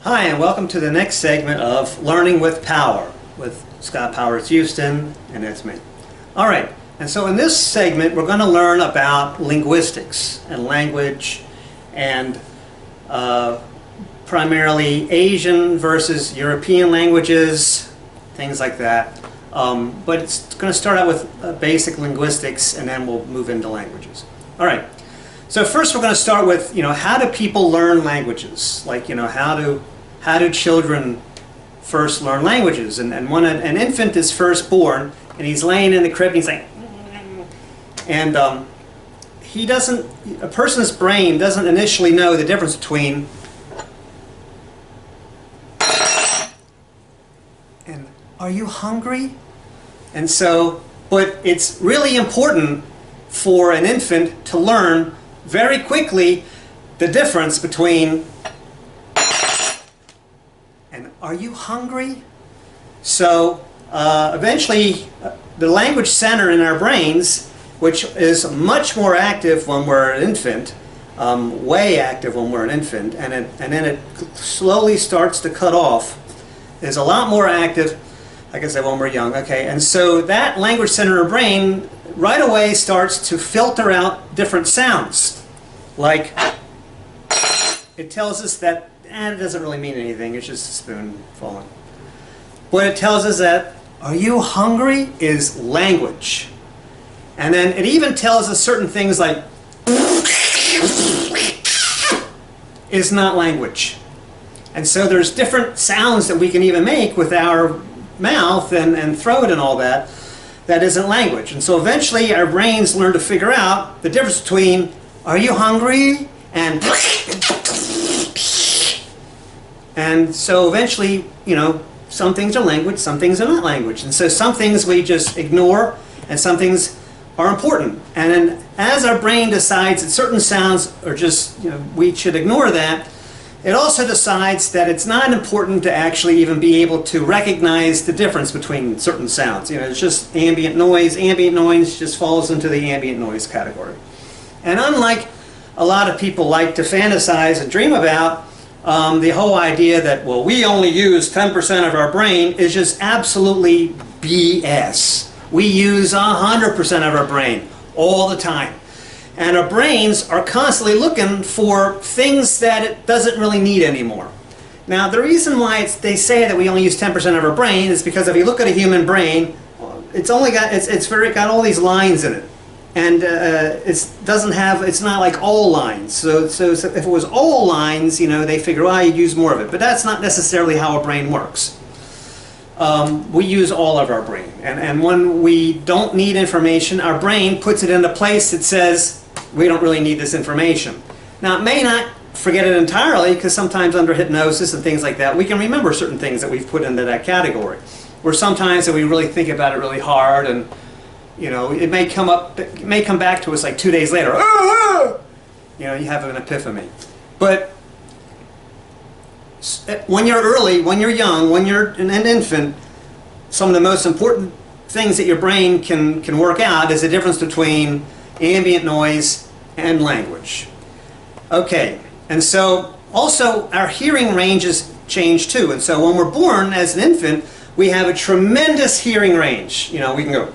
Hi, and welcome to the next segment of Learning with Power with Scott Powers Houston, and that's me. All right, and so in this segment we're going to learn about linguistics and language and primarily Asian versus European languages, things like that. But it's going to start out with basic linguistics, and then we'll move into languages. All right. So first we're going to start with, how do people learn languages? Like, how do children first learn languages? And when an infant is first born and he's laying in the crib and he's like, and a person's brain doesn't initially know the difference between and are you hungry? And so, but it's really important for an infant to learn very quickly the difference between and are you hungry? So eventually the language center in our brains, which is much more active when we're an infant, way active when we're an infant, and then it slowly starts to cut off, is a lot more active, like I said, when we're young. Okay, and so that language center in our brain right away starts to filter out different sounds. Like, it tells us that, it doesn't really mean anything, it's just a spoon falling. What it tells us that, are you hungry, is language. And then it even tells us certain things like, is not language. And so there's different sounds that we can even make with our mouth and throat and all that, that isn't language. And so eventually our brains learn to figure out the difference between are you hungry and so eventually, some things are language, some things are not language. And so some things we just ignore and some things are important. And then as our brain decides that certain sounds are just, we should ignore that, it also decides that it's not important to actually even be able to recognize the difference between certain sounds. It's just ambient noise. Ambient noise just falls into the ambient noise category. And unlike a lot of people like to fantasize and dream about, the whole idea that, well, we only use 10% of our brain is just absolutely BS. We use 100% of our brain all the time. And our brains are constantly looking for things that it doesn't really need anymore. Now, the reason why they say that we only use 10% of our brain is because if you look at a human brain, it's got all these lines in it. And it's not like all lines. So if it was all lines, they figure, well, you'd use more of it. But that's not necessarily how our brain works. We use all of our brain. And when we don't need information, our brain puts it in a place that says, we don't really need this information. Now, it may not forget it entirely, because sometimes under hypnosis and things like that, we can remember certain things that we've put into that category. Or sometimes that we really think about it really hard, and it may come back to us like 2 days later. You have an epiphany. But when you're young, when you're an infant, some of the most important things that your brain can work out is the difference between ambient noise and language. Okay, and so also our hearing ranges change too. And so when we're born as an infant, we have a tremendous hearing range. We can go,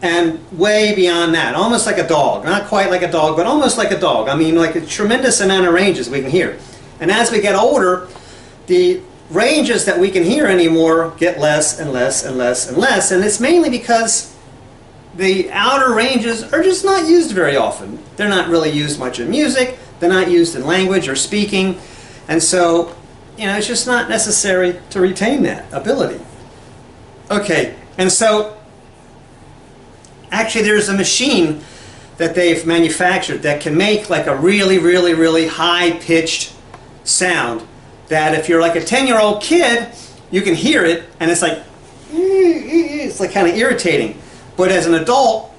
and way beyond that, almost like a dog. Not quite like a dog, but almost like a dog. I mean, like a tremendous amount of ranges we can hear. And as we get older, the ranges that we can hear anymore get less and less and less and less. And it's mainly because the outer ranges are just not used very often. They're not really used much in music. They're not used in language or speaking. And so, it's just not necessary to retain that ability. Okay, and so actually there's a machine that they've manufactured that can make like a really, really, really high-pitched sound that if you're like a 10-year-old kid, you can hear it, and it's like kind of irritating. But as an adult,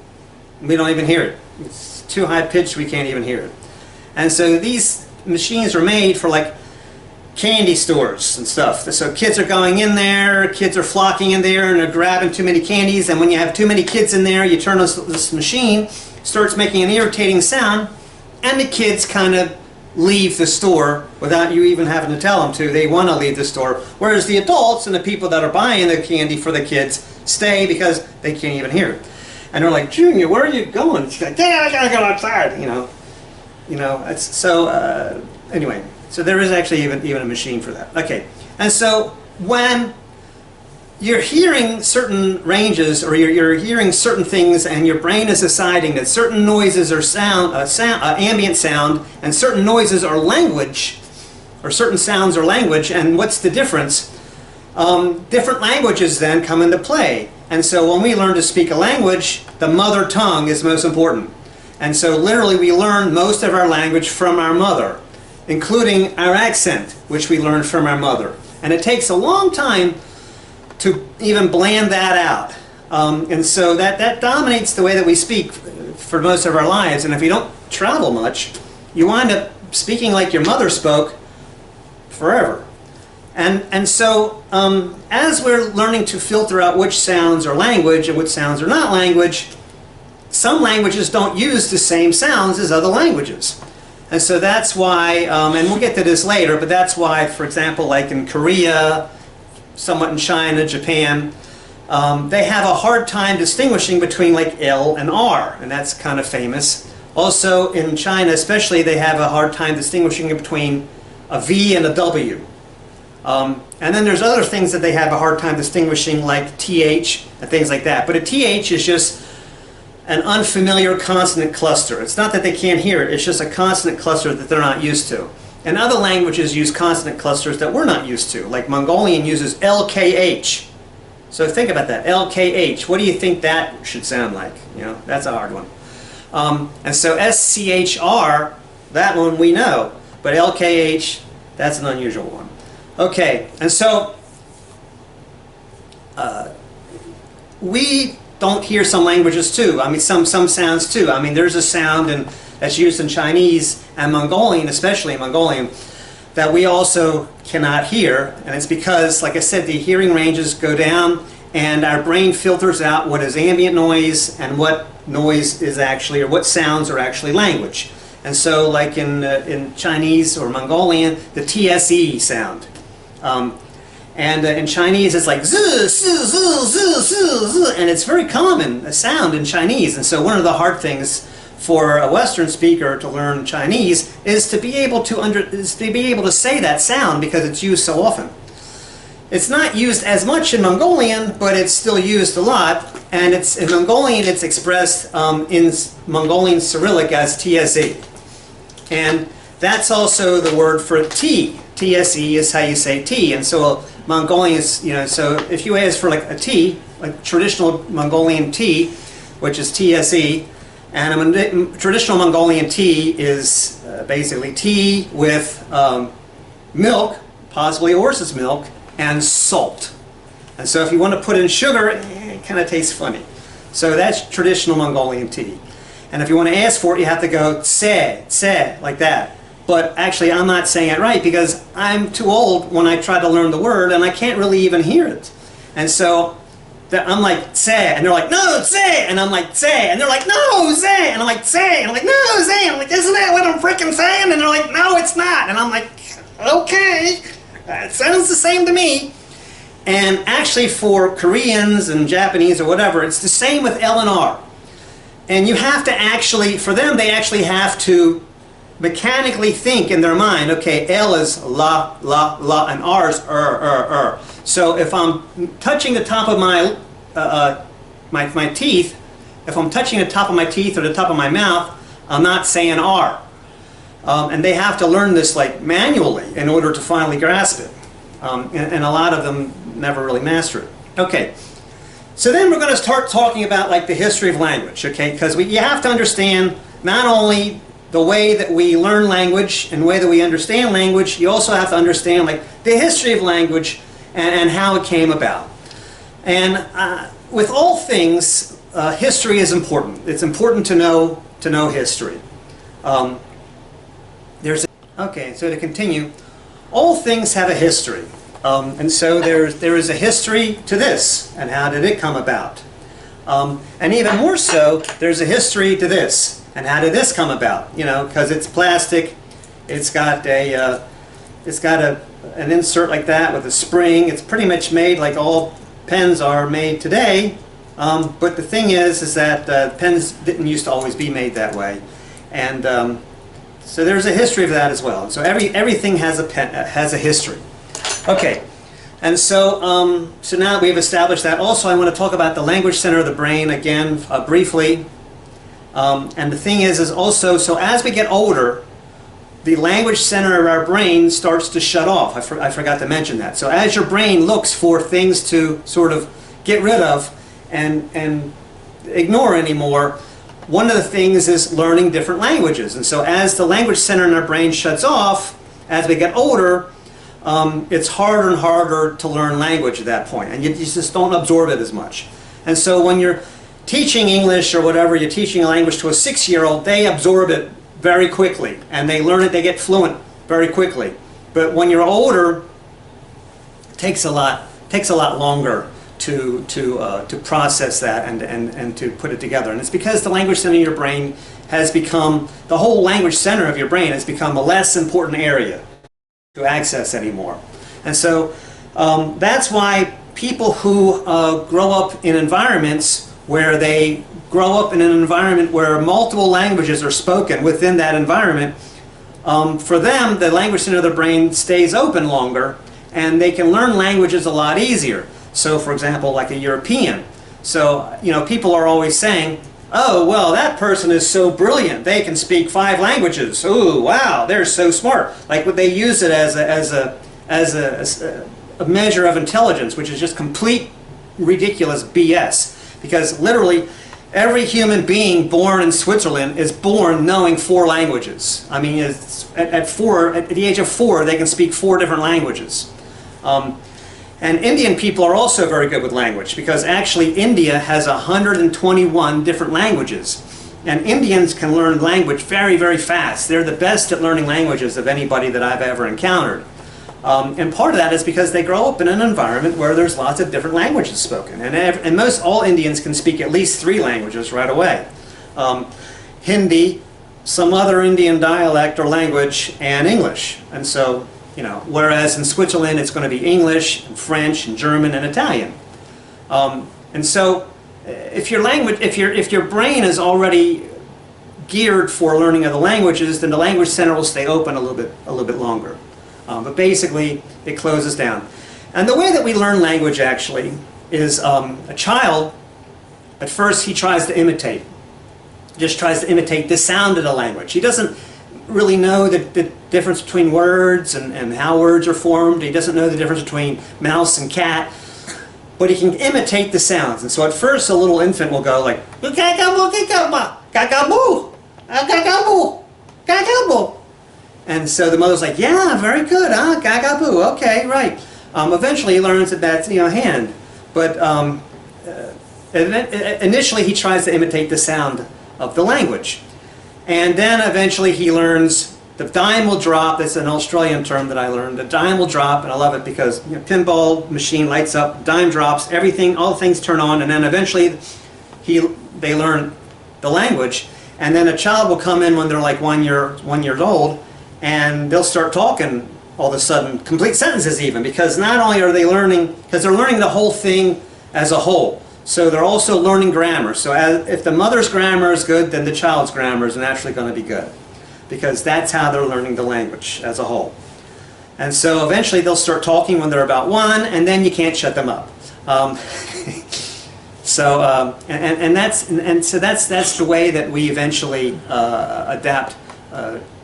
we don't even hear it. It's too high-pitched, we can't even hear it. And so these machines are made for like candy stores and stuff. So kids are going in there, kids are flocking in there, and they're grabbing too many candies. And when you have too many kids in there, you turn this machine, starts making an irritating sound, and the kids kind of leave the store without you even having to tell them to. They want to leave the store. Whereas the adults and the people that are buying the candy for the kids stay because they can't even hear it. And they're like, Junior, where are you going? She's like, Dad, I gotta go outside. It's so anyway. So there is actually even a machine for that. Okay, and so when you're hearing certain ranges, or you're hearing certain things, and your brain is deciding that certain noises are ambient sound, and certain noises are language, or certain sounds are language, and what's the difference? Different languages then come into play. And so when we learn to speak a language, the mother tongue is most important. And so literally we learn most of our language from our mother, including our accent, which we learn from our mother. And it takes a long time to even blend that out. And so that dominates the way that we speak for most of our lives. And if you don't travel much, you wind up speaking like your mother spoke forever. And so as we're learning to filter out which sounds are language and which sounds are not language, some languages don't use the same sounds as other languages. And so that's why, and we'll get to this later, but that's why, for example, like in Korea, somewhat in China, Japan, they have a hard time distinguishing between like L and R, and that's kind of famous. Also in China especially, they have a hard time distinguishing between a V and a W. And then there's other things that they have a hard time distinguishing, like TH and things like that. But a TH is just an unfamiliar consonant cluster. It's not that they can't hear it, it's just a consonant cluster that they're not used to. And other languages use consonant clusters that we're not used to, like Mongolian uses LKH. So think about that, LKH. What do you think that should sound like? That's a hard one. And so SCHR, that one we know, but LKH, that's an unusual one. Okay, and so we don't hear some languages too. I mean, some sounds too. I mean, there's a sound that's used in Chinese and Mongolian, especially in Mongolian, that we also cannot hear. And it's because, like I said, the hearing ranges go down and our brain filters out what is ambient noise and what noise is actually, or what sounds are actually language. And so like in Chinese or Mongolian, the TSE sound. And in Chinese it's like z, z, z, z, z, z, and it's very common, a sound in Chinese. And so one of the hard things for a Western speaker to learn Chinese is to be able to say that sound, because it's used so often. It's not used as much in Mongolian, but it's still used a lot. And in Mongolian it's expressed in Mongolian Cyrillic as TSE. And that's also the word for T. TSE is how you say T. And so Mongolian is, so if you ask for like a T, like traditional Mongolian T, which is TSE, and a traditional Mongolian tea is basically tea with milk, possibly horse's milk, and salt. And so if you want to put in sugar, it kind of tastes funny. So that's traditional Mongolian tea. And if you want to ask for it, you have to go tse, like that. But actually I'm not saying it right, because I'm too old when I try to learn the word and I can't really even hear it. And so I'm like tse, and they're like, no, tse, and I'm like tse, and they're like, no, tse, and I'm like tse, and I'm like, no, tse, and I'm like, isn't that what I'm freaking saying? And they're like, no, it's not. And I'm like, okay, it sounds the same to me. And actually for Koreans and Japanese or whatever, it's the same with L and R. And you have to actually, for them, they actually have to mechanically think in their mind, okay, L is la, la, la, and R is So if I'm touching the top of my my teeth, if I'm touching the top of my teeth or the top of my mouth, I'm not saying R. And they have to learn this like manually in order to finally grasp it. And a lot of them never really master it. Okay, so then we're going to start talking about like the history of language, okay? Because you have to understand not only the way that we learn language and the way that we understand language, you also have to understand like the history of language and how it came about. And with all things, history is important. It's important to know history. Okay, so to continue, all things have a history. And so there is a history to this, and how did it come about? And even more so, there's a history to this, and how did this come about? Because it's plastic, an insert like that with a spring. It's pretty much made like all pens are made today. But the thing is that pens didn't used to always be made that way, and so there's a history of that as well. So everything has a history. Okay, and so so now we've established that. Also, I want to talk about the language center of the brain again briefly. And the thing is also, so as we get older, the language center of our brain starts to shut off. I forgot to mention that. So as your brain looks for things to sort of get rid of and ignore anymore, one of the things is learning different languages. And so as the language center in our brain shuts off, as we get older, it's harder and harder to learn language at that point, and you just don't absorb it as much. And so when you're teaching English or whatever, you're teaching a language to a 6-year-old, they absorb it very quickly, and they learn it, they get fluent very quickly. But when you're older, it takes a lot longer to process that and to put it together. And it's because the language center of your brain has become, the whole language center of your brain has become a less important area to access anymore. And so that's why people who grow up in environments where they grow up in an environment where multiple languages are spoken within that environment, for them, the language center of the brain stays open longer, and they can learn languages a lot easier. So, for example, like a European. So, you know, people are always saying, oh, well, that person is so brilliant. They can speak 5 languages. Ooh, wow, they're so smart. Like, they use it as a measure of intelligence, which is just complete ridiculous BS. Because literally, every human being born in Switzerland is born knowing 4 languages. I mean, at the age of 4, they can speak 4 different languages. And Indian people are also very good with language, because actually India has 121 different languages. And Indians can learn language very, very fast. They're the best at learning languages of anybody that I've ever encountered. And part of that is because they grow up in an environment where there's lots of different languages spoken. And all Indians can speak at least 3 languages right away. Hindi, some other Indian dialect or language, and English. And so, you know, whereas in Switzerland it's going to be English, and French, and German, and Italian. And so if your brain is already geared for learning other languages, then the language center will stay open a little bit longer. But basically, it closes down. And the way that we learn language actually is a child, at first he tries to imitate. Just tries to imitate the sound of the language. He doesn't really know the difference between words and how words are formed. He doesn't know the difference between mouse and cat. But he can imitate the sounds. And so at first, a little infant will go like, and so the mother's like, yeah, very good, gagaboo, okay, right. Eventually he learns that that's, hand. But initially he tries to imitate the sound of the language. And then eventually he learns the dime will drop. That's an Australian term that I learned. The dime will drop, and I love it because pinball machine lights up, dime drops, everything, all things turn on, and then eventually they learn the language. And then a child will come in when they're like 1 year old, and they'll start talking all of a sudden, complete sentences even, because not only are they learning, because they're learning the whole thing as a whole. So they're also learning grammar. So if the mother's grammar is good, then the child's grammar is naturally going to be good, because that's how they're learning the language as a whole. And so eventually they'll start talking when they're about 1, and then you can't shut them up. So that's the way that we eventually adapt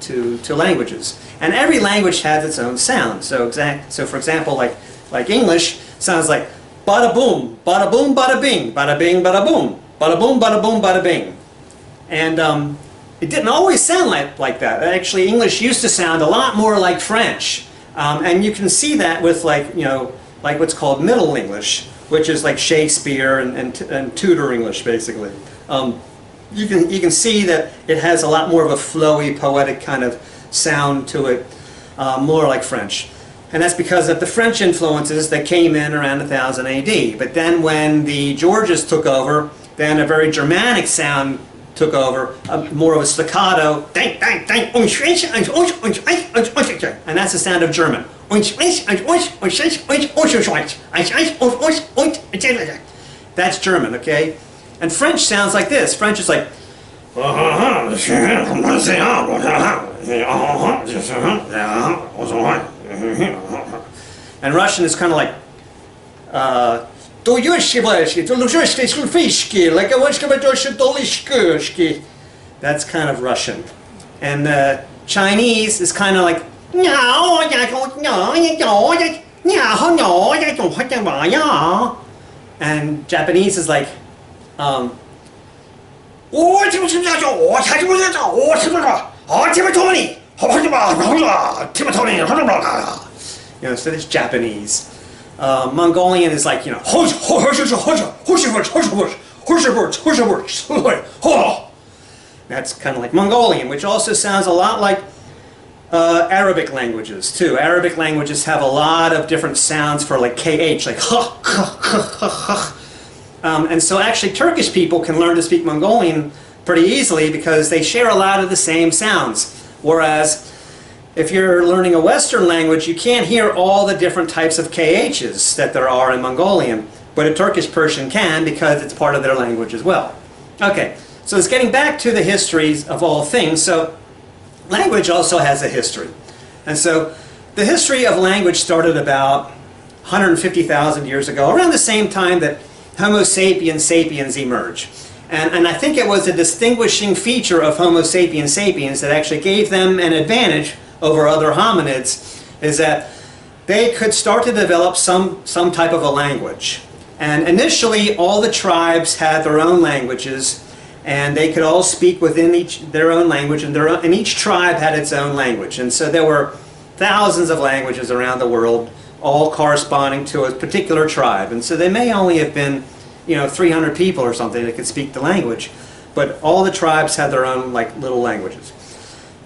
to languages. And every language has its own sound. So for example, like English sounds like bada boom, bada bing, bada bing, bada boom, bada boom, bada bing. And it didn't always sound like that. Actually, English used to sound a lot more like French. And you can see that with like what's called Middle English, which is like Shakespeare and Tudor English, basically. You can see that it has a lot more of a flowy, poetic kind of sound to it, more like French. And that's because of the French influences that came in around 1000 AD. But then when the Georges took over, then a very Germanic sound took over, more of a staccato, and that's the sound of German. That's German, okay? And French sounds like this. French is like, and Russian is kind of like, that's kind of Russian. And Chinese is kind of like, and Japanese is like, so that's Japanese. Mongolian is like, that's kind of like Mongolian, which also sounds a lot like Arabic languages too. Arabic languages have a lot of different sounds for like KH, like and so actually Turkish people can learn to speak Mongolian pretty easily because they share a lot of the same sounds. Whereas if you're learning a Western language, you can't hear all the different types of KHs that there are in Mongolian, but a Turkish person can because it's part of their language as well. Okay, so it's getting back to the histories of all things. So language also has a history. And so the history of language started about 150,000 years ago, around the same time that Homo sapiens sapiens emerged. And I think it was a distinguishing feature of Homo sapiens sapiens that actually gave them an advantage over other hominids, is that they could start to develop some type of a language. And initially all the tribes had their own languages, and they could all speak within their own language, and each tribe had its own language. And so there were thousands of languages around the world, all corresponding to a particular tribe. And so they may only have been, 300 people or something that could speak the language, but all the tribes had their own little languages.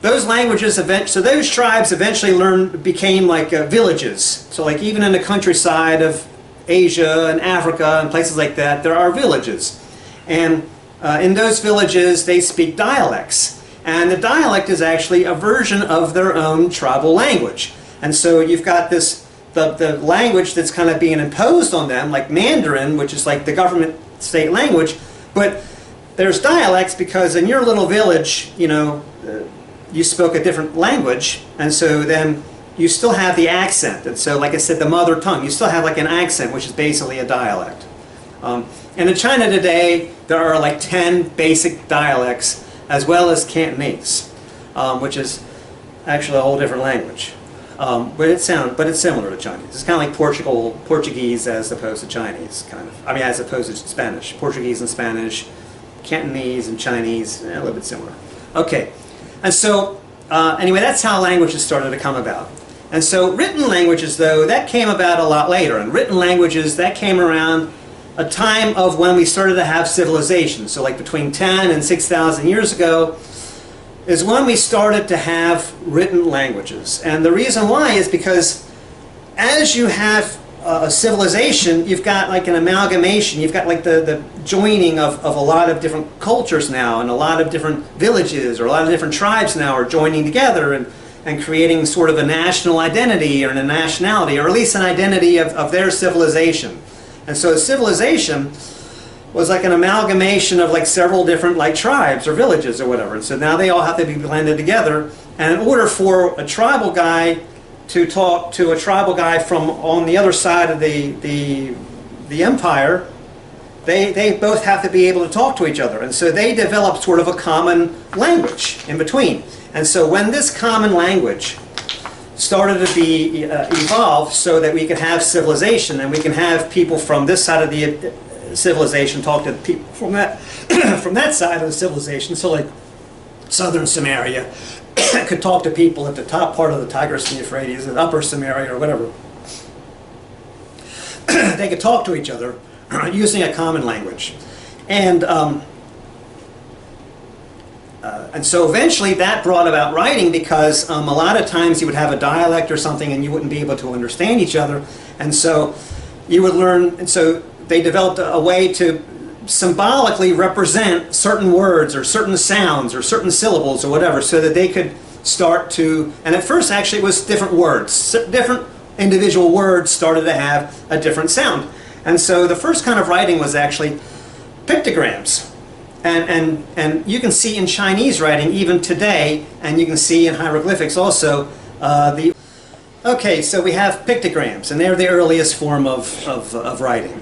Those languages, so those tribes eventually became like villages. So like even in the countryside of Asia and Africa and places like that, there are villages. And in those villages, they speak dialects. And the dialect is actually a version of their own tribal language. And so you've got the language that's kind of being imposed on them, like Mandarin, which is like the government state language. But there's dialects because in your little village, you spoke a different language, and so then you still have the accent. And so, like I said, the mother tongue, you still have like an accent, which is basically a dialect. And in China today, there are like 10 basic dialects, as well as Cantonese, which is actually a whole different language. But it's similar to Chinese. It's kind of like Portuguese as opposed to Chinese, as opposed to Spanish. Portuguese and Spanish, Cantonese and Chinese, a little bit similar. Okay. And so, anyway, that's how languages started to come about. And so written languages, though, that came about a lot later. And written languages, that came around a time of when we started to have civilization. So like between 10 and 6,000 years ago is when we started to have written languages. And the reason why is because as you have a civilization, you've got like an amalgamation, you've got like the joining of a lot of different cultures now, and a lot of different villages or a lot of different tribes now are joining together and creating sort of a national identity or a nationality, or at least an identity of their civilization. And so civilization was like an amalgamation of like several different like tribes or villages or whatever. And so now they all have to be blended together. And in order for a tribal guy to talk to a tribal guy from on the other side of the empire, they both have to be able to talk to each other. And so they developed sort of a common language in between. And so when this common language started to be evolved so that we could have civilization, and we can have people from this side of the civilization talk to the people from that from that side of the civilization. So like southern Samaria could talk to people at the top part of the Tigris and the Euphrates, and upper Samaria or whatever. They could talk to each other using a common language. And so eventually that brought about writing, because a lot of times you would have a dialect or something and you wouldn't be able to understand each other. And so you would learn, and so they developed a way to symbolically represent certain words or certain sounds or certain syllables or whatever, so that they could start to, and at first actually it was different words. Different individual words started to have a different sound. And so the first kind of writing was actually pictograms. And you can see in Chinese writing even today, and you can see in hieroglyphics also, okay, so we have pictograms, and they're the earliest form of writing.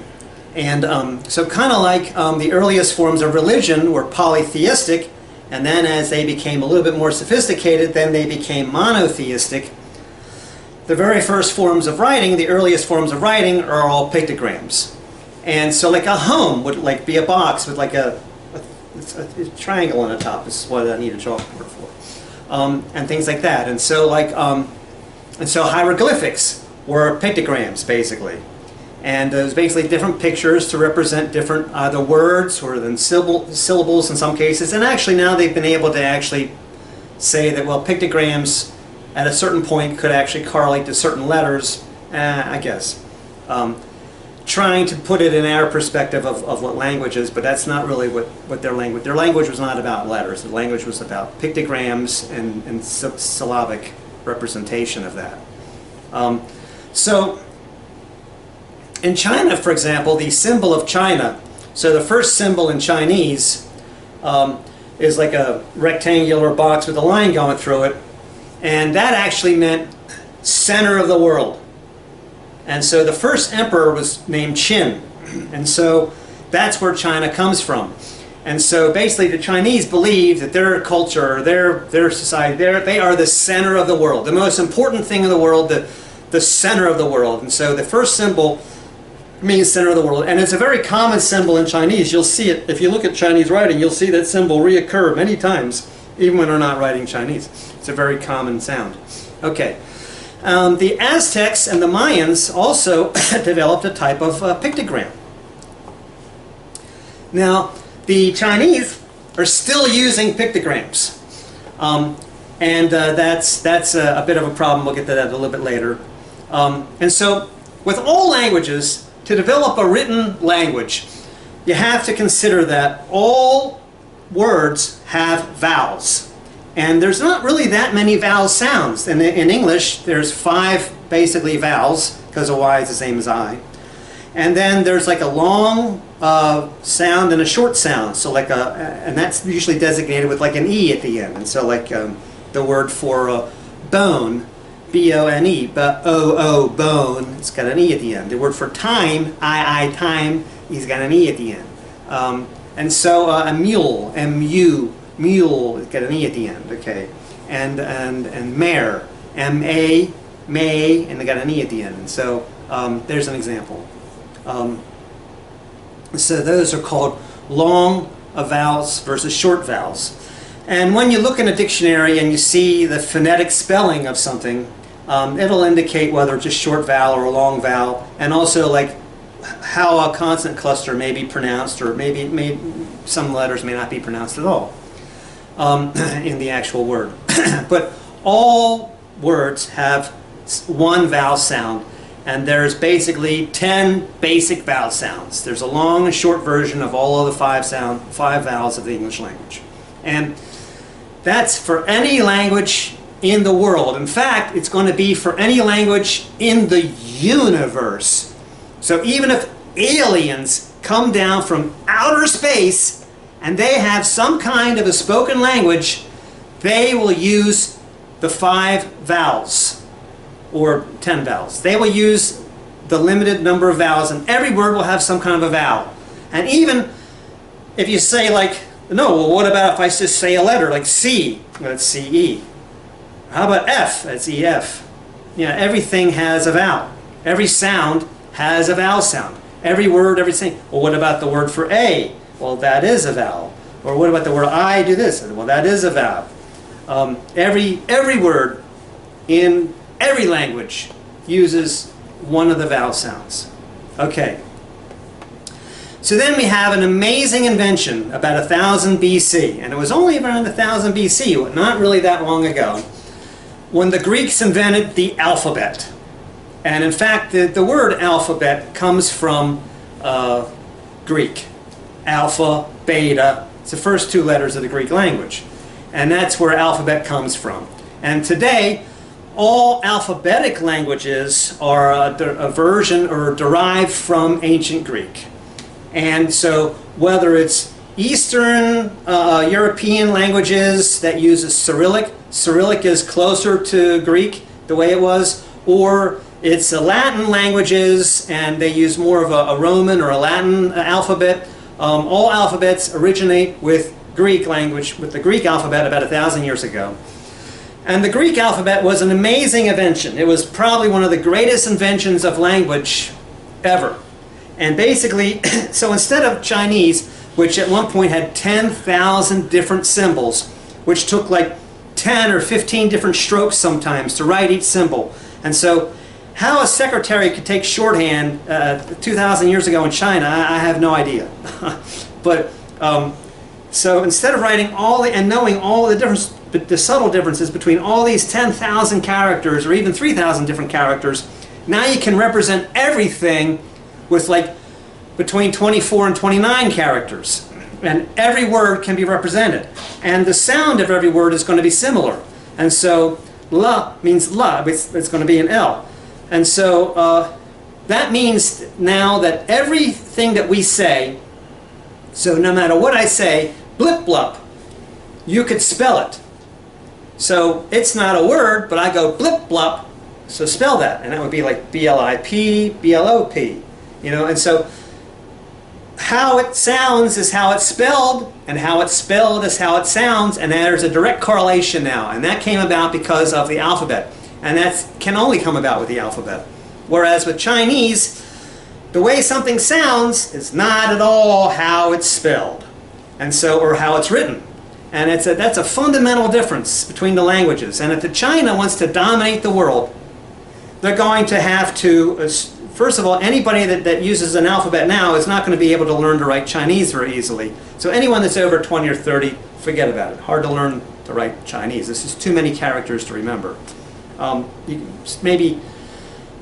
And so kind of like the earliest forms of religion were polytheistic, and then as they became a little bit more sophisticated, then they became monotheistic. The very first forms of writing, the earliest forms of writing, are all pictograms. And so like a home would like be a box with like a triangle on the top is what I need a chalkboard for. And things like that. And so like, and so hieroglyphics were pictograms basically. And it was basically different pictures to represent different either words or then syllables in some cases. And actually now they've been able to actually say that, well, pictograms at a certain point could actually correlate to certain letters, I guess. Trying to put it in our perspective of what language is, but that's not really what their language was not about letters. The language was about pictograms and syllabic representation of that. So in China, for example, the symbol of China, so the first symbol in Chinese is like a rectangular box with a line going through it, and that actually meant center of the world. And so the first emperor was named Qin, and so that's where China comes from. And so basically the Chinese believe that their culture, their society, they are the center of the world, the most important thing in the world, the center of the world. And so the first symbol means center of the world, and it's a very common symbol in Chinese. You'll see it, if you look at Chinese writing, you'll see that symbol reoccur many times, even when we're not writing Chinese. It's a very common sound. Okay. The Aztecs and the Mayans also developed a type of pictogram. Now, the Chinese are still using pictograms, and that's a bit of a problem. We'll get to that a little bit later. And so, with all languages, to develop a written language, you have to consider that all words have vowels. And there's not really that many vowel sounds. In English, there's 5 basically vowels, because a Y is the same as I. And then there's like a long sound and a short sound. So like and that's usually designated with like an E at the end. And so like the word for bone, B-O-N-E, B-O-O, bone, it's got an E at the end. The word for time, I, time, he's got an E at the end. And so a mule, M-U, mule, it's got an E at the end, okay. And mare, M-A, may, and they got an E at the end. And so there's an example. So those are called long vowels versus short vowels. And when you look in a dictionary and you see the phonetic spelling of something, it'll indicate whether it's a short vowel or a long vowel, and also like how a consonant cluster may be pronounced, or maybe some letters may not be pronounced at all in the actual word. But all words have one vowel sound, and there's basically 10 basic vowel sounds. There's a long and short version of all of the 5 vowels of the English language. And that's for any language in the world. In fact, it's going to be for any language in the universe. So even if aliens come down from outer space and they have some kind of a spoken language, they will use the 5 vowels, or 10 vowels. They will use the limited number of vowels, and every word will have some kind of a vowel. And even if you say like, no, well, what about if I just say a letter like C? Well, that's C-E. How about F? That's E-F. You know, everything has a vowel. Every sound has a vowel sound. Every word, everything. Well, what about the word for A? Well, that is a vowel. Or what about the word I do this? Well, that is a vowel. Every word in every language uses one of the vowel sounds. Okay. So then we have an amazing invention about 1000 BC, and it was only around 1000 BC, not really that long ago, when the Greeks invented the alphabet. And in fact, the word alphabet comes from Greek. alpha, beta. It's the first two letters of the Greek language. And that's where alphabet comes from. And today, all alphabetic languages are a version or derived from ancient Greek. And so whether it's Eastern European languages that uses Cyrillic, Cyrillic is closer to Greek the way it was, or it's Latin languages and they use more of a Roman or a Latin alphabet. All alphabets originate with Greek language, with the Greek alphabet about 1,000 years ago. And the Greek alphabet was an amazing invention. It was probably one of the greatest inventions of language ever. And basically, so instead of Chinese, which at one point had 10,000 different symbols, which took like 10 or 15 different strokes sometimes to write each symbol. And so how a secretary could take shorthand 2,000 years ago in China, I have no idea. But so instead of writing all the, and knowing all the difference, the subtle differences between all these 10,000 characters or even 3,000 different characters, now you can represent everything with like between 24 and 29 characters. And every word can be represented. And the sound of every word is going to be similar. And so la means la, it's going to be an L. And so that means now that everything that we say, so no matter what I say, blip blop, you could spell it. So it's not a word, but I go blip blop, so spell that. And that would be like B-L-I-P, B-L-O-P. You know, and so how it sounds is how it's spelled, and how it's spelled is how it sounds, and there's a direct correlation now. And that came about because of the alphabet. And that can only come about with the alphabet. Whereas with Chinese, the way something sounds is not at all how it's spelled, and so, or how it's written. And that's a fundamental difference between the languages. And if China wants to dominate the world, they're going to have to, first of all, anybody that uses an alphabet now is not going to be able to learn to write Chinese very easily. So anyone that's over 20 or 30, forget about it. Hard to learn to write Chinese. This is too many characters to remember. Maybe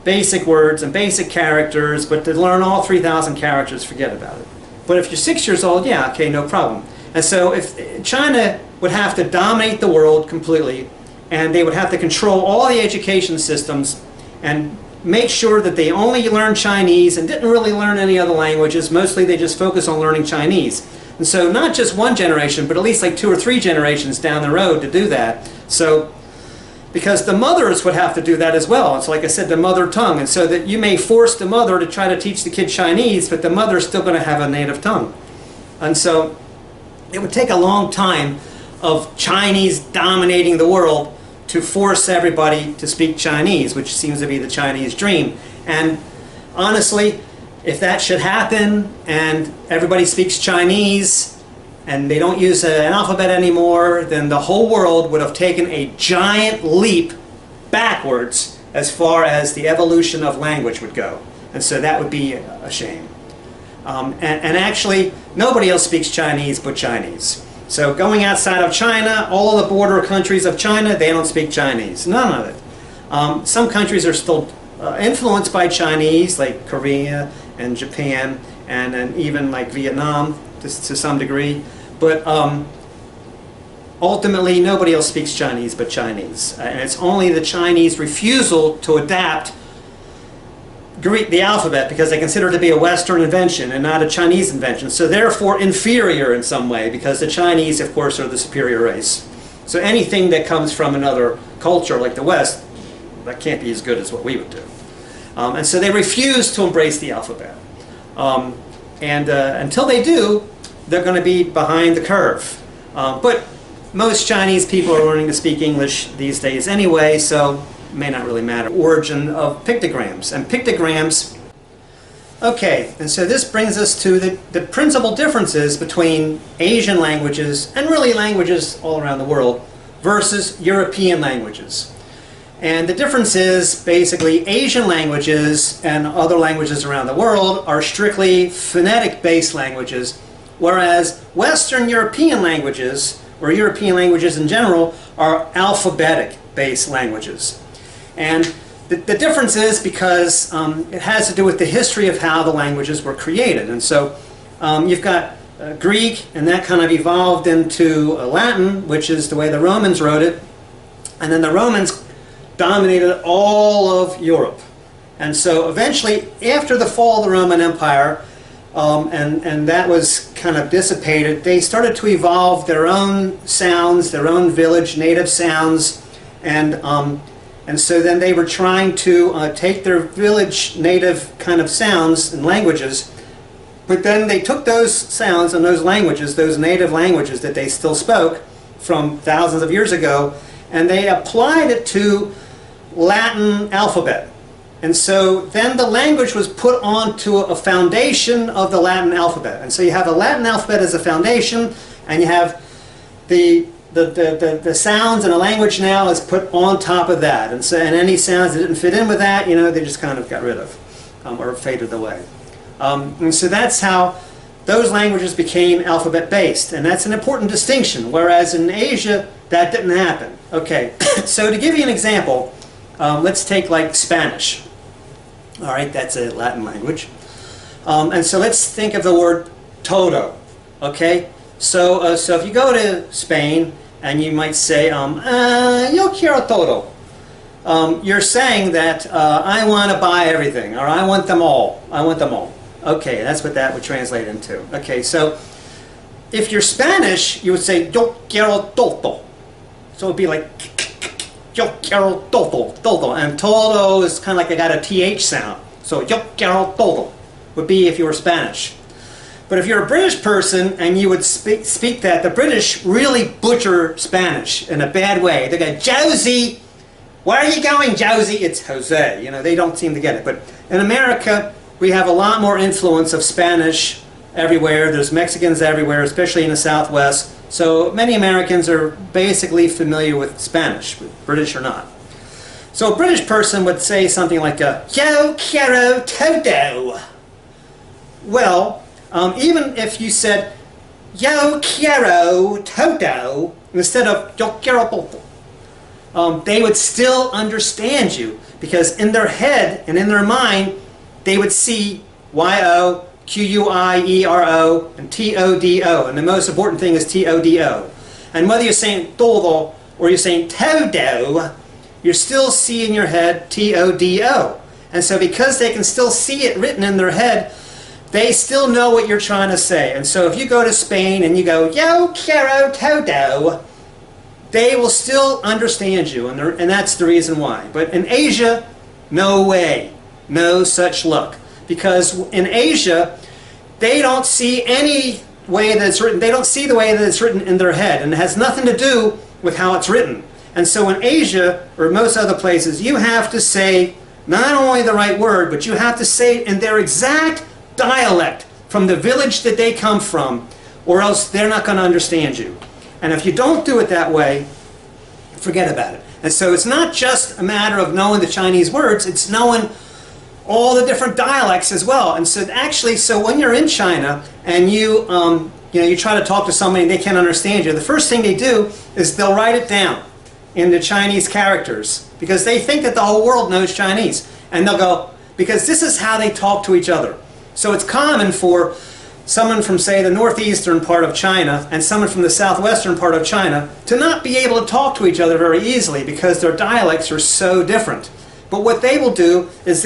basic words and basic characters, but to learn all 3,000 characters, forget about it. But if you're 6 years old, yeah, okay, no problem. And so if China would have to dominate the world completely, and they would have to control all the education systems and make sure that they only learn Chinese and didn't really learn any other languages. Mostly they just focus on learning Chinese. And so not just one generation, but at least like 2 or 3 generations down the road to do that. So because the mothers would have to do that as well. It's like I said, the mother tongue. And so that you may force the mother to try to teach the kid Chinese, but the mother's still going to have a native tongue. And so it would take a long time of Chinese dominating the world to force everybody to speak Chinese, which seems to be the Chinese dream. And honestly, if that should happen and everybody speaks Chinese and they don't use an alphabet anymore, then the whole world would have taken a giant leap backwards as far as the evolution of language would go. And so that would be a shame. And actually, nobody else speaks Chinese but Chinese. So going outside of China, all of the border countries of China, they don't speak Chinese. None of it. Some countries are still influenced by Chinese, like Korea and Japan, and even like Vietnam to some degree. But ultimately, nobody else speaks Chinese but Chinese. And it's only the Chinese refusal to adapt the alphabet because they consider it to be a Western invention and not a Chinese invention. So therefore inferior in some way, because the Chinese, of course, are the superior race. So anything that comes from another culture like the West, that can't be as good as what we would do. And so they refuse to embrace the alphabet. Until they do, they're going to be behind the curve. But most Chinese people are learning to speak English these days anyway, so may not really matter. Origin of pictograms. And pictograms, okay, and so this brings us to the principal differences between Asian languages, and really languages all around the world, versus European languages. And the difference is basically Asian languages and other languages around the world are strictly phonetic-based languages, whereas Western European languages, or European languages in general, are alphabetic-based languages. And the difference is because it has to do with the history of how the languages were created. And so you've got Greek, and that kind of evolved into Latin, which is the way the Romans wrote it. And then the Romans dominated all of Europe. And so eventually, after the fall of the Roman Empire, and that was kind of dissipated, they started to evolve their own sounds, their own village native sounds, and so then they were trying to take their village native kind of sounds and languages, but then they took those sounds and those languages, those native languages that they still spoke from thousands of years ago, and they applied it to Latin alphabet. And so then the language was put onto a foundation of the Latin alphabet. And so you have a Latin alphabet as a foundation, and you have the sounds and a language now is put on top of that. And so, and any sounds that didn't fit in with that, they just kind of got rid of or faded away. And so that's how those languages became alphabet based. And that's an important distinction, whereas in Asia that didn't happen. Okay, so to give you an example, let's take like Spanish. All right, that's a Latin language. And so let's think of the word todo. Okay, so if you go to Spain and you might say, yo quiero todo. You're saying that I want to buy everything, or I want them all. I want them all. Okay, that's what that would translate into. Okay, so if you're Spanish, you would say yo quiero todo. So it would be like yo quiero todo, todo, and todo is kind of like I got a th sound. So yo quiero todo would be if you were Spanish. But if you're a British person and you would speak that, the British really butcher Spanish in a bad way. They go, Josie, where are you going, Josie? It's Jose. They don't seem to get it. But in America, we have a lot more influence of Spanish everywhere. There's Mexicans everywhere, especially in the Southwest. So many Americans are basically familiar with Spanish, British or not. So a British person would say something like, yo quiero todo. Well, even if you said, yo quiero todo, instead of yo quiero todo, they would still understand you, because in their head and in their mind, they would see Y-O, Q-U-I-E-R-O, and T-O-D-O. And the most important thing is T-O-D-O. And whether you're saying todo or you're saying todo, you're still seeing in your head T-O-D-O. And so because they can still see it written in their head, they still know what you're trying to say. And so if you go to Spain and you go, yo quiero todo, they will still understand you. And that's the reason why. But in Asia, no way. No such luck. Because in Asia, they don't see any way that it's written. They don't see the way that it's written in their head. And it has nothing to do with how it's written. And so in Asia, or most other places, you have to say not only the right word, but you have to say it in their exact dialect from the village that they come from, or else they're not going to understand you. And if you don't do it that way, forget about it. And so it's not just a matter of knowing the Chinese words, it's knowing all the different dialects as well. And so actually, so when you're in China and you try to talk to somebody and they can't understand you, the first thing they do is they'll write it down in the Chinese characters, because they think that the whole world knows Chinese. And they'll go, because this is how they talk to each other. So it's common for someone from, say, the northeastern part of China and someone from the southwestern part of China to not be able to talk to each other very easily, because their dialects are so different. But what they will do is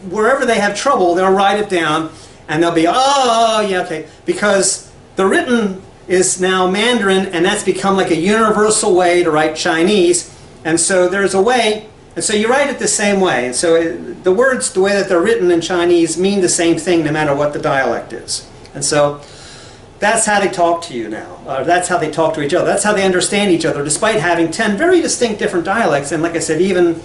wherever they have trouble, they'll write it down and they'll be, oh, yeah, okay. Because the written is now Mandarin, and that's become like a universal way to write Chinese. And so there's a way, and so you write it the same way. And so the words, the way that they're written in Chinese, mean the same thing no matter what the dialect is. And so that's how they talk to you now. That's how they talk to each other. That's how they understand each other, despite having 10 very distinct different dialects. And like I said, even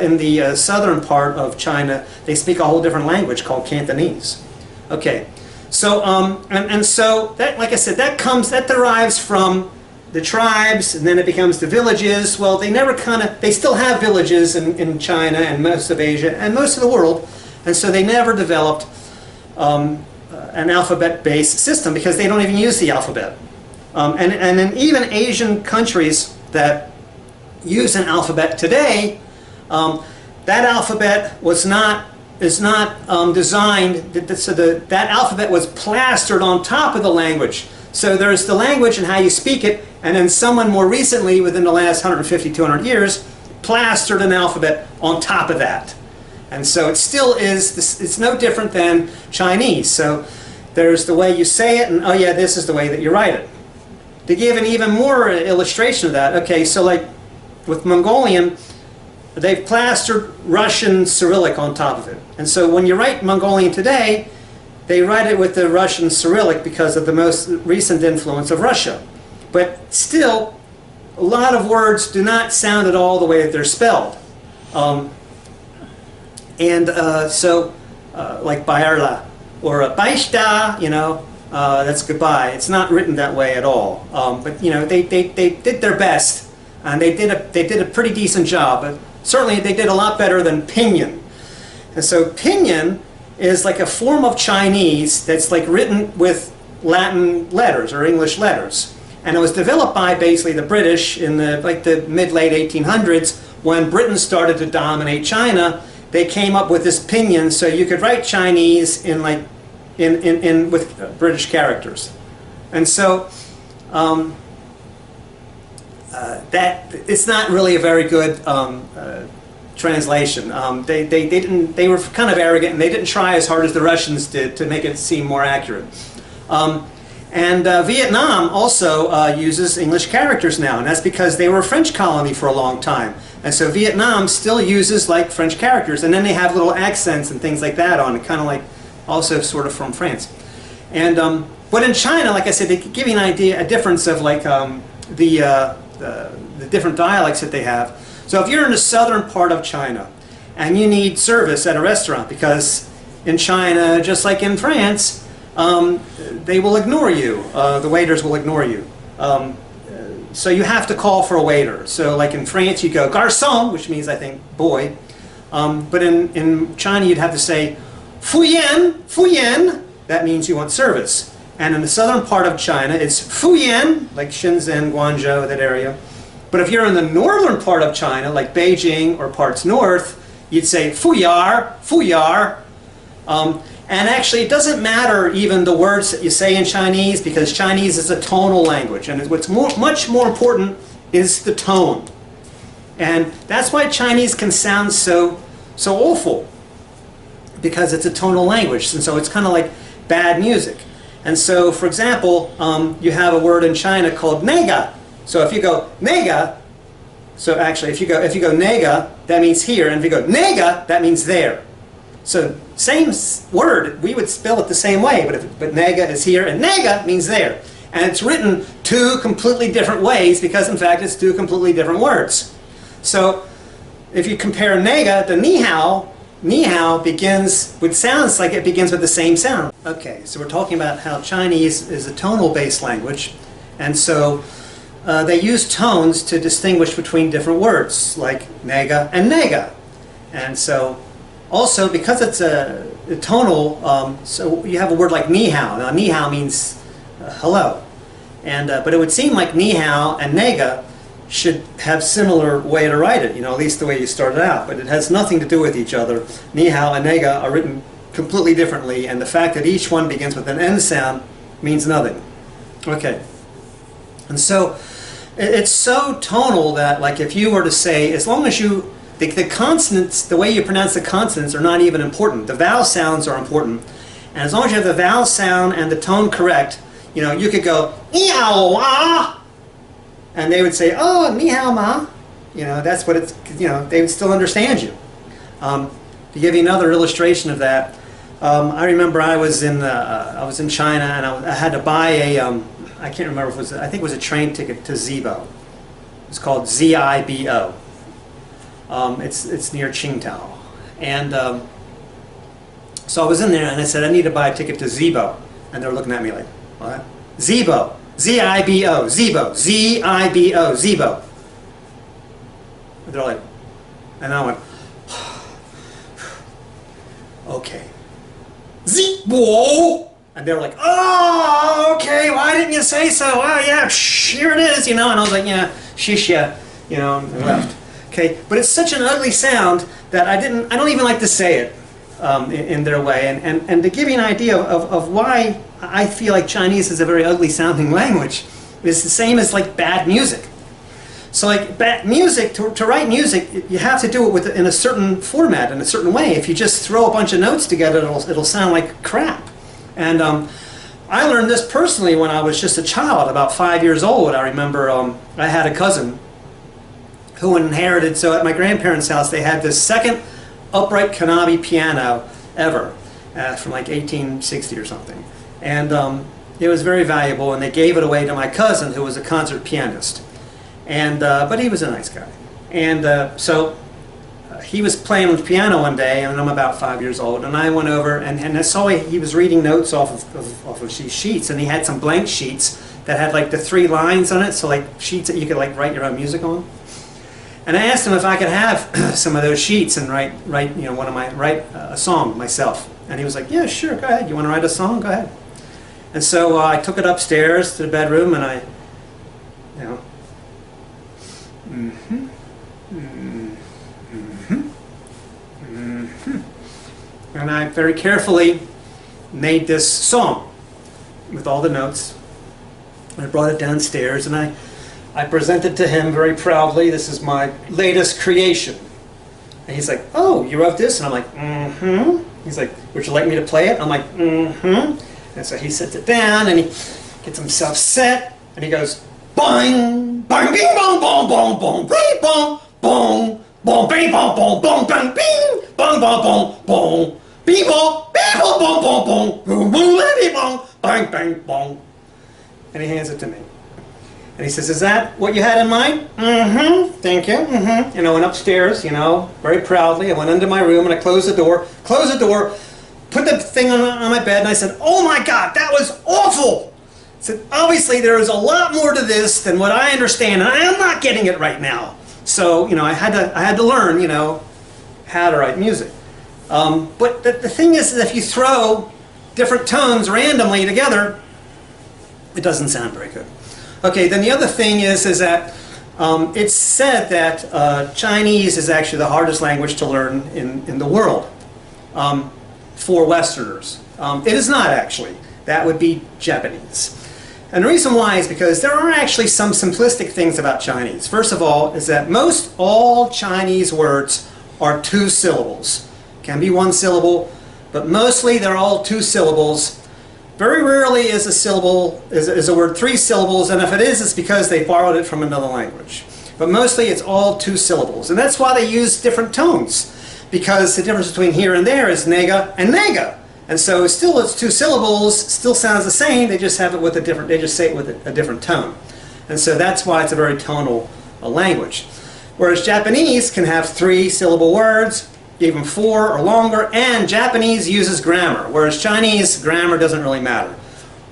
in the southern part of China, they speak a whole different language called Cantonese. Okay, so and so that, like I said, that derives from the tribes, and then it becomes the villages. Well, they still have villages in China and most of Asia and most of the world, and so they never developed an alphabet-based system, because they don't even use the alphabet. And in even Asian countries that use an alphabet today, that alphabet was not designed, so that alphabet was plastered on top of the language. So there's the language and how you speak it, and then someone more recently, within the last 150, 200 years, plastered an alphabet on top of that. And so it still is, it's no different than Chinese. So there's the way you say it, and oh yeah, this is the way that you write it. To give an even more illustration of that, okay, so like with Mongolian, they've plastered Russian Cyrillic on top of it. And so when you write Mongolian today, they write it with the Russian Cyrillic because of the most recent influence of Russia. But still, a lot of words do not sound at all the way that they're spelled. Like Bayarla or Baishta, you know, that's goodbye. It's not written that way at all. But you know, they did their best, and they did a pretty decent job. But certainly, they did a lot better than Pinyin. And so Pinyin is like a form of Chinese that's like written with Latin letters or English letters. And it was developed by basically the British in the mid-late 1800s when Britain started to dominate China. They came up with this Pinyin so you could write Chinese with British characters. And so that it's not really a very good translation. They were kind of arrogant, and they didn't try as hard as the Russians did to make it seem more accurate. Vietnam also uses English characters now, and that's because they were a French colony for a long time. And so Vietnam still uses like French characters, and then they have little accents and things like that on it, kind of like also sort of from France. And but in China, like I said, they give you an idea, a difference of like the different dialects that they have. So if you're in the southern part of China and you need service at a restaurant, because in China, just like in France, they will ignore you. The waiters will ignore you. So you have to call for a waiter. So like in France, you go garçon, which means, I think, boy. But in China, you'd have to say fuyan, fuyan. That means you want service. And in the southern part of China, it's fuyan, like Shenzhen, Guangzhou, that area. But if you're in the northern part of China, like Beijing or parts north, you'd say fuyar, fuyar. And actually, it doesn't matter even the words that you say in Chinese, because Chinese is a tonal language. And what's much more important is the tone. And that's why Chinese can sound so awful, because it's a tonal language. And so it's kind of like bad music. And so, for example, you have a word in China called nega. So if you go nega, so actually if you go nega, that means here, and if you go nega, that means there. So same word, we would spell it the same way, but nega is here and nega means there. And it's written two completely different ways because in fact it's two completely different words. So if you compare nega to ni hao, ni hao sounds like it begins with the same sound. Okay, so we're talking about how Chinese is a tonal based language, and so they use tones to distinguish between different words like nega and nega. And so also, because it's a tonal, so you have a word like ni hao. Now, ni hao means hello. And, but it would seem like ni hao and nega should have similar way to write it, you know, at least the way you started out. But it has nothing to do with each other. Ni hao and nega are written completely differently, and the fact that each one begins with an N sound means nothing. Okay. And so it's so tonal that, like, if you were to say, as long as you the consonants, the way you pronounce the consonants are not even important. The vowel sounds are important. And as long as you have the vowel sound and the tone correct, you know, you could go, ni hao ma, and they would say, oh, ni hao ma. You know, that's what it's, you know, they would still understand you. To give you another illustration of that, I remember I was in China, and I had to buy a, I can't remember if it was, I think it was a train ticket to Zibo. It's called Z-I-B-O. It's near Qingdao, and so I was in there and I said I need to buy a ticket to Zibo, and they were looking at me like, what? Zibo, Z-I-B-O, Zibo, Z-I-B-O, Zibo. They're like, and I went, okay, Zibo, and they were like, oh, okay, why didn't you say so? Oh yeah, here it is, you know, and I was like, yeah, shishya, you know, and left. Okay, but it's such an ugly sound that I don't even like to say it. in their way. And to give you an idea of why I feel like Chinese is a very ugly sounding language, it's the same as like bad music. So like bad music, to write music, you have to do it in a certain format, in a certain way. If you just throw a bunch of notes together, it'll sound like crap. And I learned this personally when I was just a child, about 5 years old. I remember I had a cousin who inherited, so at my grandparents' house they had this second upright Kanabi piano ever, from like 1860 or something. And it was very valuable, and they gave it away to my cousin who was a concert pianist. And but he was a nice guy. And so he was playing with the piano one day, and I'm about 5 years old, and I went over and I saw he was reading notes off of these sheets, and he had some blank sheets that had like the 3 lines on it, so like sheets that you could like write your own music on. And I asked him if I could have some of those sheets and write a song myself. And he was like, yeah, sure, go ahead. You want to write a song? Go ahead. And so I took it upstairs to the bedroom, and I, and I very carefully made this song with all the notes. I brought it downstairs, and I presented to him very proudly, this is my latest creation. And he's like, oh, you wrote this? And I'm like, mm-hmm. He's like, would you like me to play it? I'm like, mm-hmm. And so he sits it down, and he gets himself set, and he goes, boing, boing, bing, bong, bong, bong, bong, bing, bong, bong, bong, bing, bong, bong, bong, bang, bing, bong, bong, bong, bong, bing, bong, bing, bong, bong, bong, bong, boom, boom, bing, bong, bang, bang, bong. And he hands it to me. And he says, is that what you had in mind? Mm-hmm, thank you, mm-hmm. And I went upstairs, very proudly. I went into my room, and I closed the door, put the thing on my bed, and I said, oh my God, that was awful. I said, obviously there is a lot more to this than what I understand, and I am not getting it right now. So, I had to learn, how to write music. But the thing is that if you throw different tones randomly together, it doesn't sound very good. Okay, then the other thing is that it's said that Chinese is actually the hardest language to learn in the world for Westerners. It is not actually. That would be Japanese. And the reason why is because there are actually some simplistic things about Chinese. First of all, is that most all Chinese words are 2 syllables. Can be 1 syllable, but mostly they're all 2 syllables. Very rarely is a syllable, is a word 3 syllables, and if it is, it's because they borrowed it from another language. But mostly it's all 2 syllables, and that's why they use different tones, because the difference between here and there is nega and nega. And so still it's 2 syllables, still sounds the same, they just have it with a different, they just say it with a different tone. And so that's why it's a very tonal language. Whereas Japanese can have 3 syllable words, even 4 or longer, and Japanese uses grammar, whereas Chinese grammar doesn't really matter.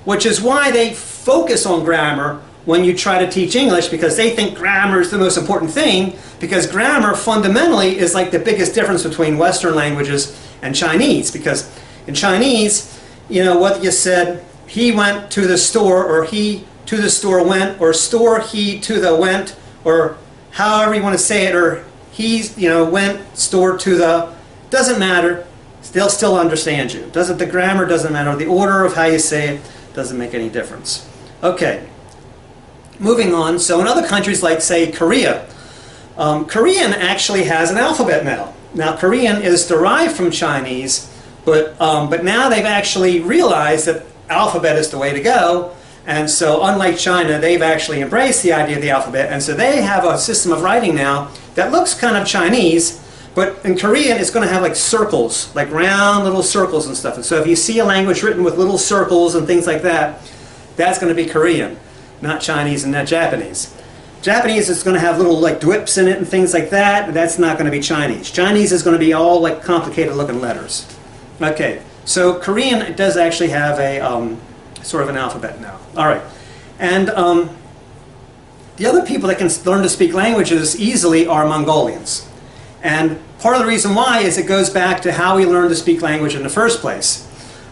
Which is why they focus on grammar when you try to teach English, because they think grammar is the most important thing, because grammar fundamentally is like the biggest difference between Western languages and Chinese. Because in Chinese, whether you said he went to the store, or he to the store went, or store he to the went, or however you want to say it, or he's, went, store to the, doesn't matter, they'll still understand you. The grammar doesn't matter, the order of how you say it doesn't make any difference. Okay, moving on. So in other countries like, say, Korea, Korean actually has an alphabet now. Now Korean is derived from Chinese, but now they've actually realized that alphabet is the way to go. And so unlike China, they've actually embraced the idea of the alphabet, and so they have a system of writing now that looks kind of Chinese, but in Korean it's going to have like circles, like round little circles and stuff. And so if you see a language written with little circles and things like that, that's going to be Korean, not Chinese and not Japanese. Japanese is going to have little like dwips in it and things like that, and that's not going to be Chinese. Chinese is going to be all like complicated looking letters. Okay, so Korean does actually have a sort of an alphabet now. All right, and the other people that can learn to speak languages easily are Mongolians. And part of the reason why is it goes back to how we learned to speak language in the first place.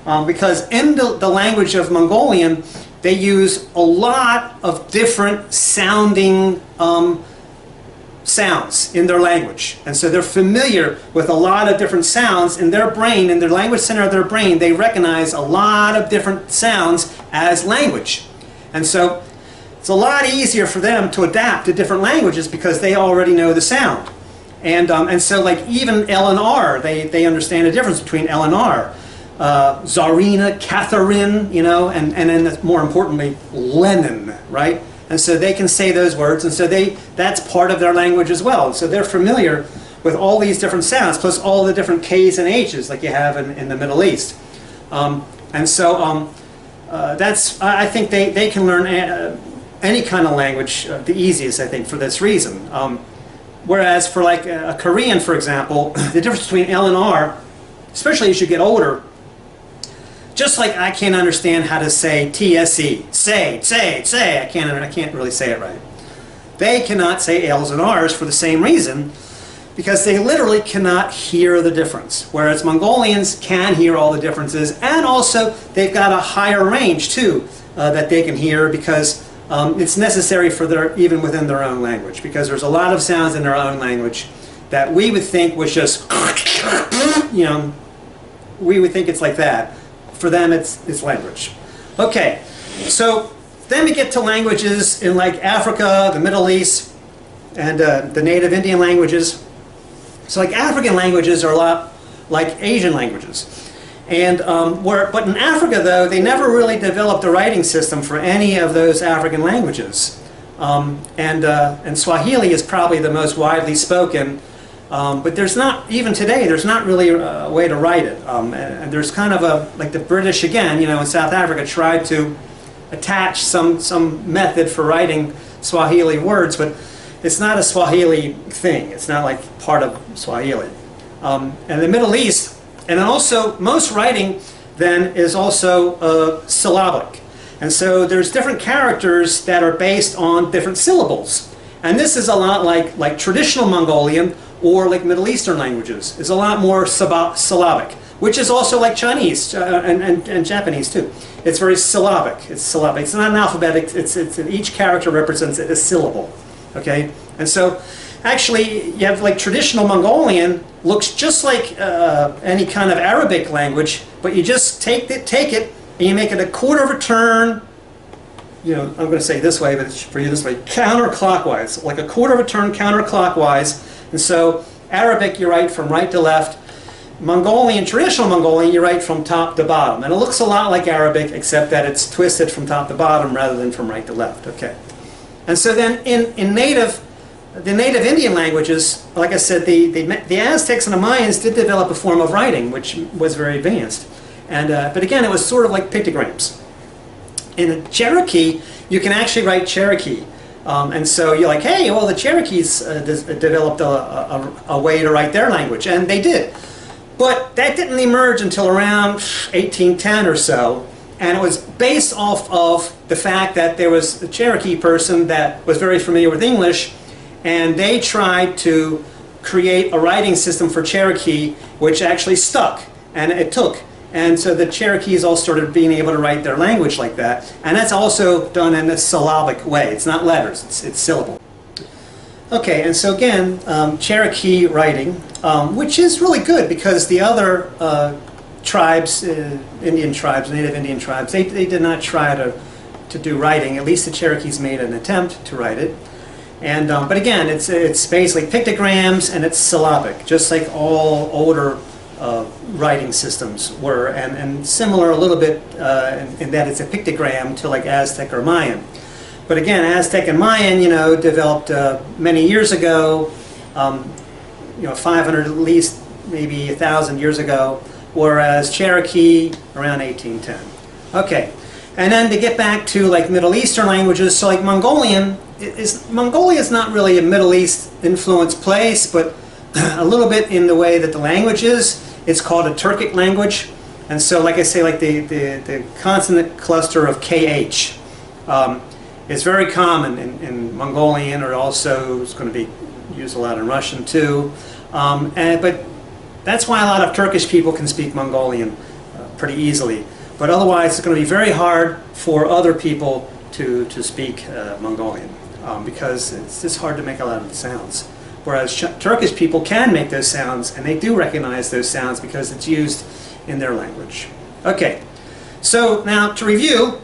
Because in the language of Mongolian, they use a lot of different sounding sounds in their language. And so they're familiar with a lot of different sounds in their brain, in their language center of their brain. They recognize a lot of different sounds as language. And so it's a lot easier for them to adapt to different languages because they already know the sound. And so like even L and R, they understand the difference between L and R. Tsarina, Catherine, you know, and then more importantly, Lenin, right? And so they can say those words, and so that's part of their language as well. So they're familiar with all these different sounds, plus all the different K's and H's like you have in the Middle East. And so I think they can learn any kind of language the easiest, I think, for this reason. Whereas for like a Korean, for example, the difference between L and R, especially as you get older, just like I can't understand how to say TSE, say, I can't really say it right. They cannot say L's and R's for the same reason, because they literally cannot hear the difference. Whereas Mongolians can hear all the differences, and also they've got a higher range too that they can hear, because it's necessary for even within their own language, because there's a lot of sounds in their own language that we would think was just, you know, we would think it's like that. For them, it's language. Okay, so then we get to languages in like Africa, the Middle East, and the native Indian languages. So like African languages are a lot like Asian languages. And but in Africa, though, they never really developed a writing system for any of those African languages. And Swahili is probably the most widely spoken. But there's not, even today, there's not really a way to write it. And there's kind of like the British, again, you know, in South Africa tried to attach some method for writing Swahili words, but it's not a Swahili thing. It's not like part of Swahili. And the Middle East, and then also most writing then is also syllabic. And so there's different characters that are based on different syllables. And this is a lot like traditional Mongolian, or like Middle Eastern languages. It's a lot more syllabic, which is also like Chinese and Japanese too. It's very syllabic. It's syllabic. It's not an alphabetic. It's each character represents a syllable. Okay, and so actually you have like traditional Mongolian looks just like any kind of Arabic language, but you just take it and you make it a quarter of a turn. You know, I'm going to say it this way, but for you this way, counterclockwise, like a quarter of a turn counterclockwise. And so Arabic you write from right to left. Mongolian, traditional Mongolian, you write from top to bottom. And it looks a lot like Arabic, except that it's twisted from top to bottom rather than from right to left. Okay. And so then in the native Indian languages, like I said, the Aztecs and the Mayans did develop a form of writing which was very advanced. And but again, it was sort of like pictograms. In Cherokee, you can actually write Cherokee. And so you're like, hey, well, the Cherokees developed a way to write their language, and they did. But that didn't emerge until around 1810 or so, and it was based off of the fact that there was a Cherokee person that was very familiar with English, and they tried to create a writing system for Cherokee, which actually stuck, and it took. And so the Cherokees all started being able to write their language like that. And that's also done in a syllabic way. It's not letters, it's syllable. Okay, and so again, Cherokee writing, which is really good because the other tribes, Indian tribes, native Indian tribes, they did not try to do writing. At least the Cherokees made an attempt to write it. And but again, it's basically pictograms and it's syllabic, just like all older writing systems were, and similar a little bit in that it's a pictogram to like Aztec or Mayan. But again, Aztec and Mayan, you know, developed many years ago, you know, 500 at least, maybe 1,000 years ago, whereas Cherokee around 1810. Okay, and then to get back to like Middle Eastern languages, so like Mongolia is not really a Middle East influenced place, but a little bit in the way that the language is. It's called a Turkic language, and so like I say, like the consonant cluster of KH is very common in Mongolian, or also it's going to be used a lot in Russian too. But that's why a lot of Turkish people can speak Mongolian pretty easily. But otherwise, it's going to be very hard for other people to speak Mongolian because it's just hard to make a lot of the sounds. whereas Turkish people can make those sounds, and they do recognize those sounds because it's used in their language. Okay, so now to review,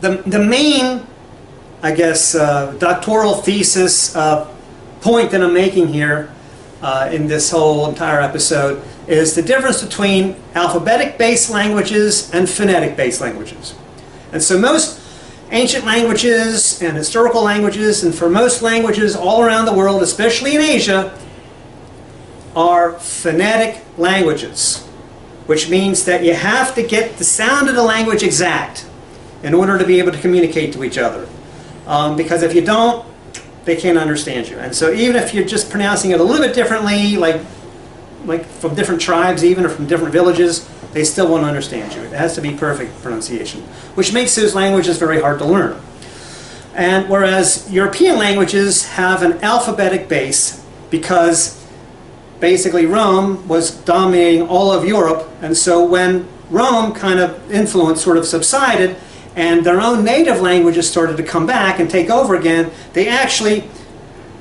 the main, I guess, doctoral thesis point that I'm making here in this whole entire episode is the difference between alphabetic-based languages and phonetic-based languages. And so most ancient languages and historical languages, and for most languages all around the world, especially in Asia, are phonetic languages, which means that you have to get the sound of the language exact in order to be able to communicate to each other. Because if you don't, they can't understand you. And so even if you're just pronouncing it a little bit differently, like from different tribes even, or from different villages, they still won't understand you. It has to be perfect pronunciation, which makes those languages very hard to learn. And whereas European languages have an alphabetic base because basically Rome was dominating all of Europe, and so when Rome kind of influence sort of subsided and their own native languages started to come back and take over again, they actually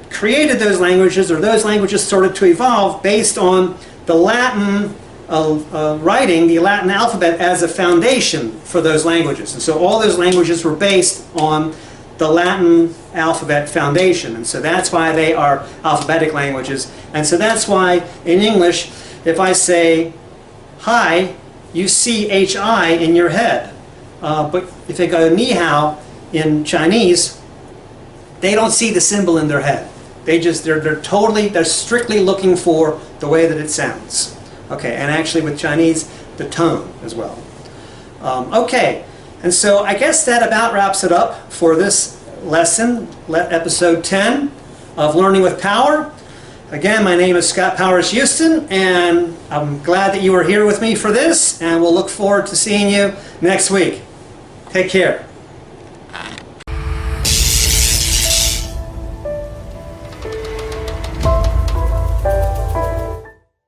created those languages, or those languages started to evolve based on the Latin writing, the Latin alphabet, as a foundation for those languages. And so all those languages were based on the Latin alphabet foundation. And so that's why they are alphabetic languages. And so that's why in English, if I say hi, you see H-I in your head. But if I go ni hao in Chinese, they don't see the symbol in their head. They're strictly looking for the way that it sounds. Okay, and actually with Chinese, the tone as well. Okay, and so I guess that about wraps it up for this lesson, episode 10 of Learning with Power. Again, my name is Scott Powers Houston, and I'm glad that you were here with me for this, and we'll look forward to seeing you next week. Take care.